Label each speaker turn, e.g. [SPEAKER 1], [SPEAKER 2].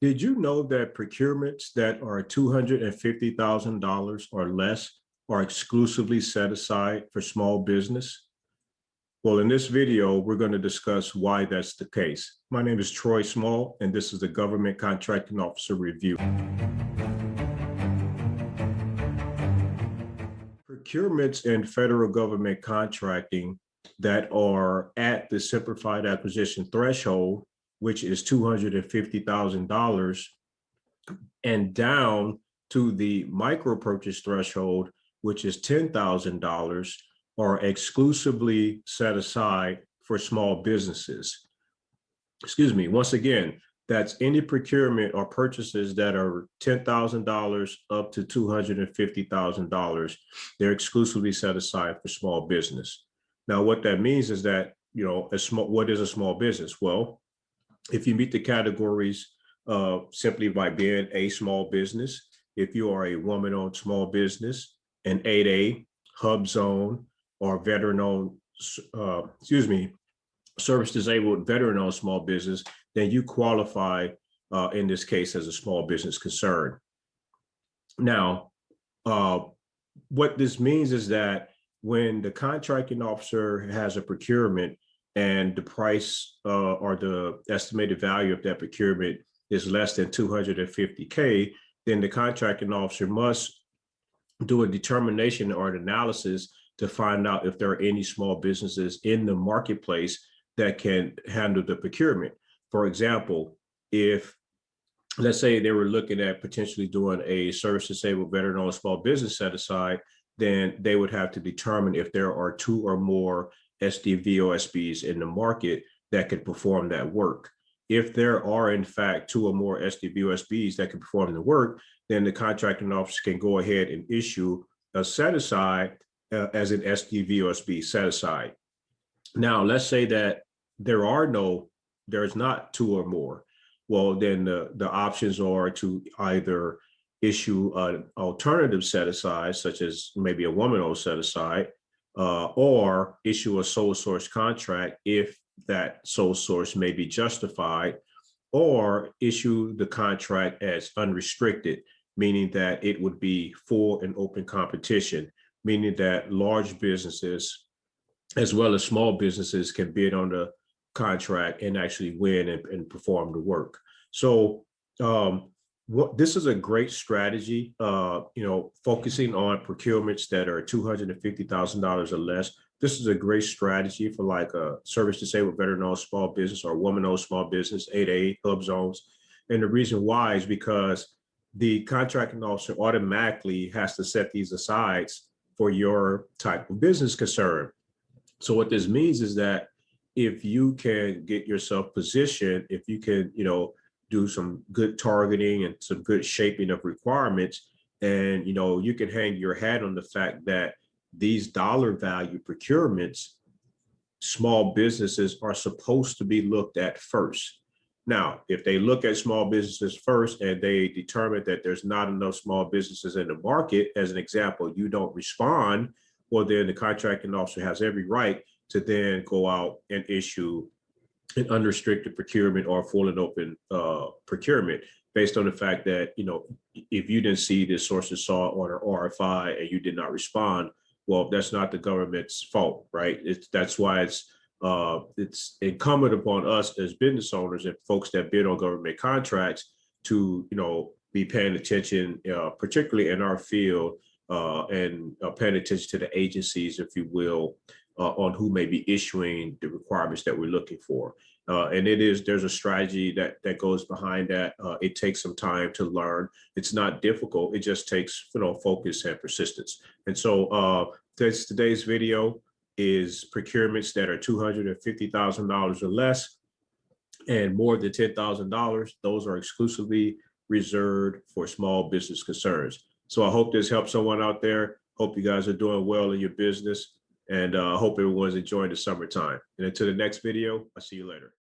[SPEAKER 1] Did you know that procurements that are $250,000 or less are exclusively set aside for small business? Well, in this video, we're going to discuss why that's the case. My name is Troy Small, and this is the Government Contracting Officer Review. Procurements in federal government contracting that are at the Simplified Acquisition Threshold, which is $250,000, and down to the micro purchase threshold, which is $10,000, are exclusively set aside for small businesses. Excuse me, once again, that's any procurement or purchases that are $10,000 up to $250,000. They're exclusively set aside for small business. Now, what that means is that, what is a small business? Well, if you meet the categories simply by being a small business, if you are a woman-owned small business, an 8A, hub zone, or veteran-owned, service-disabled veteran-owned small business, then you qualify in this case as a small business concern. Now, what this means is that when the contracting officer has a procurement and the price or the estimated value of that procurement is less than $250K, then the contracting officer must do a determination or an analysis to find out if there are any small businesses in the marketplace that can handle the procurement. For example, if let's say they were looking at potentially doing a service-disabled veteran-owned small business set aside, then they would have to determine if there are 2 or more SDVOSBs in the market that could perform that work. If there are, in fact, 2 or more SDVOSBs that can perform the work, then the contracting officer can go ahead and issue a set aside as an SDVOSB set aside. Now, let's say that there's not 2 or more. Well, then the options are to either issue an alternative set aside, such as maybe a woman-owned set aside, or issue a sole source contract if that sole source may be justified, or issue the contract as unrestricted, meaning that it would be full and open competition, meaning that large businesses as well as small businesses can bid on the contract and actually win and perform the work. So this is a great strategy, focusing on procurements that are $250,000 or less. This is a great strategy for like a service-disabled veteran-owned small business or woman-owned small business, 8A, hub zones. And the reason why is because the contracting officer automatically has to set these aside for your type of business concern. So what this means is that if you can get yourself positioned, if you can, do some good targeting and some good shaping of requirements, and, you can hang your hat on the fact that these dollar value procurements, small businesses are supposed to be looked at first. Now, if they look at small businesses first and they determine that there's not enough small businesses in the market, as an example, you don't respond, well, then the contracting officer has every right to then go out and issue an unrestricted procurement or full and open procurement based on the fact that, if you didn't see this source of saw on an RFI and you did not respond, well, that's not the government's fault, right? That's why it's incumbent upon us as business owners and folks that bid on government contracts to, be paying attention, particularly in our field, and paying attention to the agencies, if you will, on who may be issuing the requirements that we're looking for. And there's a strategy that goes behind that. It takes some time to learn. It's not difficult. It just takes, focus and persistence. And so today's video is procurements that are $250,000 or less and more than $10,000. Those are exclusively reserved for small business concerns. So I hope this helps someone out there. Hope you guys are doing well in your business, and hope everyone's enjoying the summertime. And until the next video, I'll see you later.